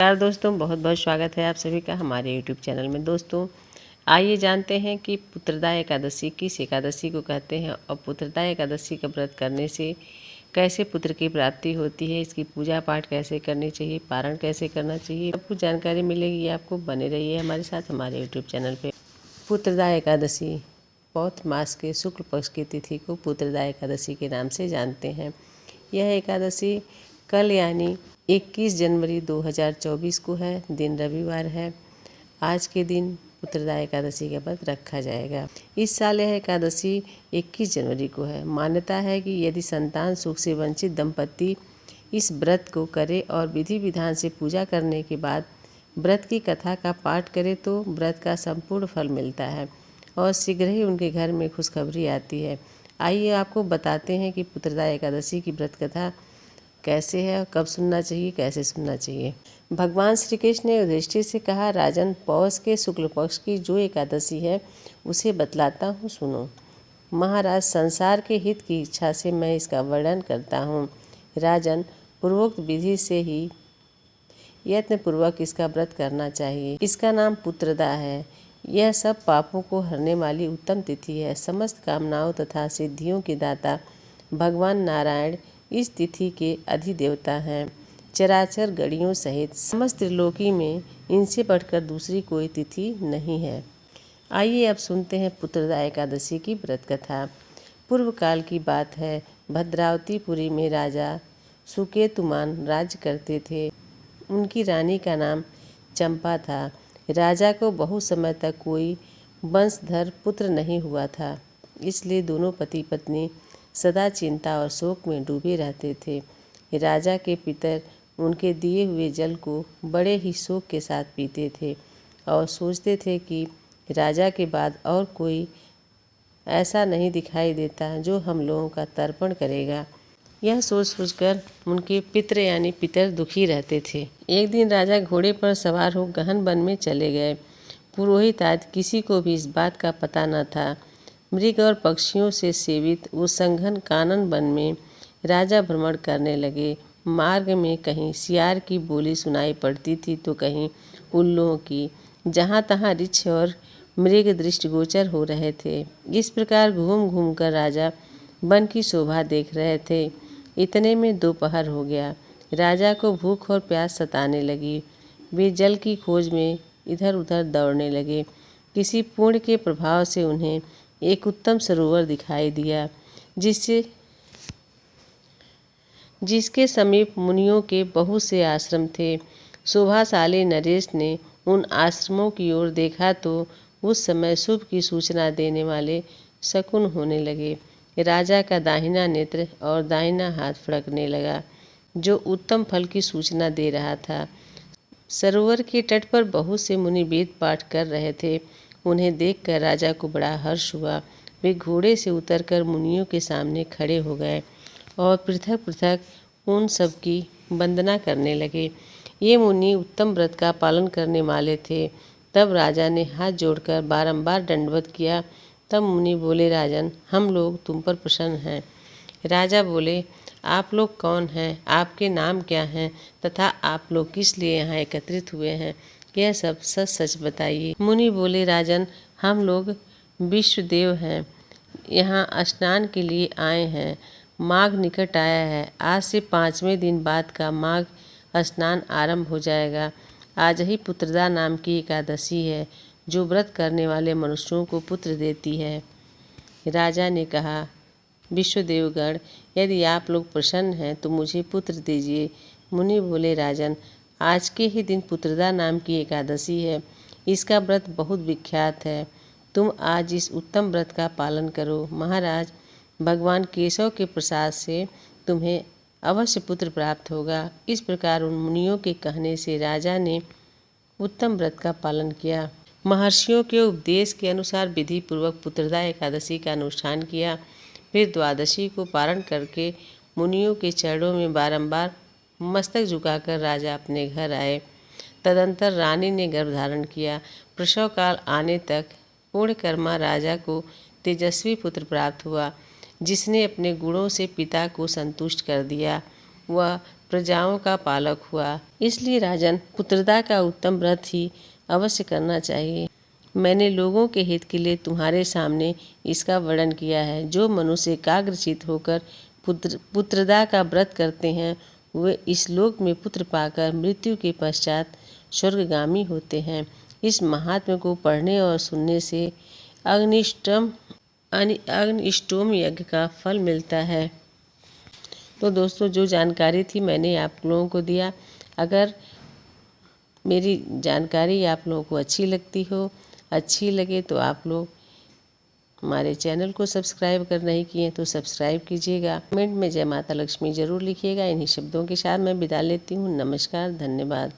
नमस्कार दोस्तों, बहुत बहुत स्वागत है आप सभी का हमारे यूट्यूब चैनल में। दोस्तों आइए जानते हैं कि पुत्रदा एकादशी किस एकादशी को कहते हैं और पुत्रदा एकादशी का व्रत करने से कैसे पुत्र की प्राप्ति होती है, इसकी पूजा पाठ कैसे करनी चाहिए, पारण कैसे करना चाहिए, सब कुछ जानकारी मिलेगी आपको। बने रहिए हमारे साथ हमारे यूट्यूब चैनल पर। पुत्रदा एकादशी पौष मास के शुक्ल पक्ष की तिथि को पुत्रदा एकादशी के नाम से जानते हैं। यह एकादशी कल यानी 21 जनवरी 2024 को है। दिन रविवार है। आज के दिन पुत्रदा एकादशी का व्रत रखा जाएगा। इस साल यह एकादशी 21 जनवरी को है। मान्यता है कि यदि संतान सुख से वंचित दंपति इस व्रत को करे और विधि विधान से पूजा करने के बाद व्रत की कथा का पाठ करे तो व्रत का संपूर्ण फल मिलता है और शीघ्र ही उनके घर में खुशखबरी आती है। आइए आपको बताते हैं कि पुत्रदा एकादशी की व्रत कथा कैसे है, कब सुनना चाहिए, कैसे सुनना चाहिए। भगवान श्री कृष्ण ने युधिष्ठिर से कहा, राजन, पौष के शुक्ल पक्ष की जो एकादशी है उसे बतलाता हूँ, सुनो। महाराज, संसार के हित की इच्छा से मैं इसका वर्णन करता हूँ। राजन, पूर्वोक्त विधि से ही यत्न पूर्वक इसका व्रत करना चाहिए। इसका नाम पुत्रदा है। यह सब पापों को हरने वाली उत्तम तिथि है। समस्त कामनाओं तथा सिद्धियों के दाता भगवान नारायण इस तिथि के अधिदेवता हैं। चराचर गणियों सहित समस्त त्रिलोकी में इनसे बढ़कर दूसरी कोई तिथि नहीं है। आइए अब सुनते हैं पुत्रदा एकादशी की व्रत कथा। पूर्व काल की बात है। भद्रावतीपुरी में राजा सुकेतुमान राज्य करते थे। उनकी रानी का नाम चंपा था। राजा को बहुत समय तक कोई वंशधर पुत्र नहीं हुआ था, इसलिए दोनों पति पत्नी सदा चिंता और शोक में डूबे रहते थे। राजा के पितर उनके दिए हुए जल को बड़े ही शोक के साथ पीते थे और सोचते थे कि राजा के बाद और कोई ऐसा नहीं दिखाई देता जो हम लोगों का तर्पण करेगा। यह सोच सोचकर उनके पितृ यानी पितर दुखी रहते थे। एक दिन राजा घोड़े पर सवार हो गहन वन में चले गए। पुरोहित आदि किसी को भी इस बात का पता न था। मृग और पक्षियों से सेवित उस संघन कानन वन में राजा भ्रमण करने लगे। मार्ग में कहीं सियार की बोली सुनाई पड़ती थी तो कहीं उल्लुओं की। जहाँ तहाँ रिछ और मृग दृष्टिगोचर हो रहे थे। इस प्रकार घूम घूम कर राजा वन की शोभा देख रहे थे। इतने में दोपहर हो गया। राजा को भूख और प्यास सताने लगी। वे जल की खोज में इधर उधर दौड़ने लगे। किसी पुण्य के प्रभाव से उन्हें एक उत्तम सरोवर दिखाई दिया, जिसके समीप मुनियों के बहुत से आश्रम थे। शोभाशाली नरेश ने उन आश्रमों की ओर देखा तो उस समय शुभ की सूचना देने वाले शकुन होने लगे। राजा का दाहिना नेत्र और दाहिना हाथ फड़कने लगा, जो उत्तम फल की सूचना दे रहा था। सरोवर के तट पर बहुत से मुनि वेद पाठ कर रहे थे। उन्हें देखकर राजा को बड़ा हर्ष हुआ। वे घोड़े से उतरकर मुनियों के सामने खड़े हो गए और पृथक पृथक उन सब की वंदना करने लगे। ये मुनि उत्तम व्रत का पालन करने वाले थे। तब राजा ने हाथ जोड़कर बारंबार दंडवत किया। तब मुनि बोले, राजन, हम लोग तुम पर प्रसन्न हैं। राजा बोले, आप लोग कौन हैं, आपके नाम क्या हैं तथा आप लोग किस लिए यहाँ एकत्रित हुए हैं, यह सब सच सच बताइए। मुनि बोले, राजन, हम लोग विश्वदेव हैं, यहाँ स्नान के लिए आए हैं। माघ निकट आया है। आज से 5वें दिन बाद का माघ स्नान आरंभ हो जाएगा। आज ही पुत्रदा नाम की एकादशी है, जो व्रत करने वाले मनुष्यों को पुत्र देती है। राजा ने कहा, विश्वदेवगण, यदि आप लोग प्रसन्न हैं तो मुझे पुत्र दीजिए। मुनि बोले, राजन, आज के ही दिन पुत्रदा नाम की एकादशी है। इसका व्रत बहुत विख्यात है। तुम आज इस उत्तम व्रत का पालन करो। महाराज, भगवान केशव के प्रसाद से तुम्हें अवश्य पुत्र प्राप्त होगा। इस प्रकार उन मुनियों के कहने से राजा ने उत्तम व्रत का पालन किया। महर्षियों के उपदेश के अनुसार विधि पूर्वक पुत्रदा एकादशी का अनुष्ठान किया। फिर द्वादशी को पारण करके मुनियों के चरणों में बारंबार मस्तक झुकाकर राजा अपने घर आए। तदंतर रानी ने गर्भ धारण किया। प्रसव काल आने तक पूर्णकर्मा राजा को तेजस्वी पुत्र प्राप्त हुआ, जिसने अपने गुणों से पिता को संतुष्ट कर दिया। वह प्रजाओं का पालक हुआ। इसलिए राजन, पुत्रदा का उत्तम व्रत ही अवश्य करना चाहिए। मैंने लोगों के हित के लिए तुम्हारे सामने इसका वर्णन किया है। जो मनुष्य एकाग्रचित्त होकर पुत्रदा का व्रत करते हैं वे इस लोक में पुत्र पाकर मृत्यु के पश्चात स्वर्गगामी होते हैं। इस महात्म्य को पढ़ने और सुनने से अग्निष्टोम यज्ञ का फल मिलता है। तो दोस्तों, जो जानकारी थी मैंने आप लोगों को दिया। अगर मेरी जानकारी आप लोगों को अच्छी लगे तो आप लोग हमारे चैनल को सब्सक्राइब कर नहीं किए तो सब्सक्राइब कीजिएगा। कमेंट में जय माता लक्ष्मी जरूर लिखिएगा। इन्हीं शब्दों के साथ मैं विदा लेती हूँ। नमस्कार, धन्यवाद।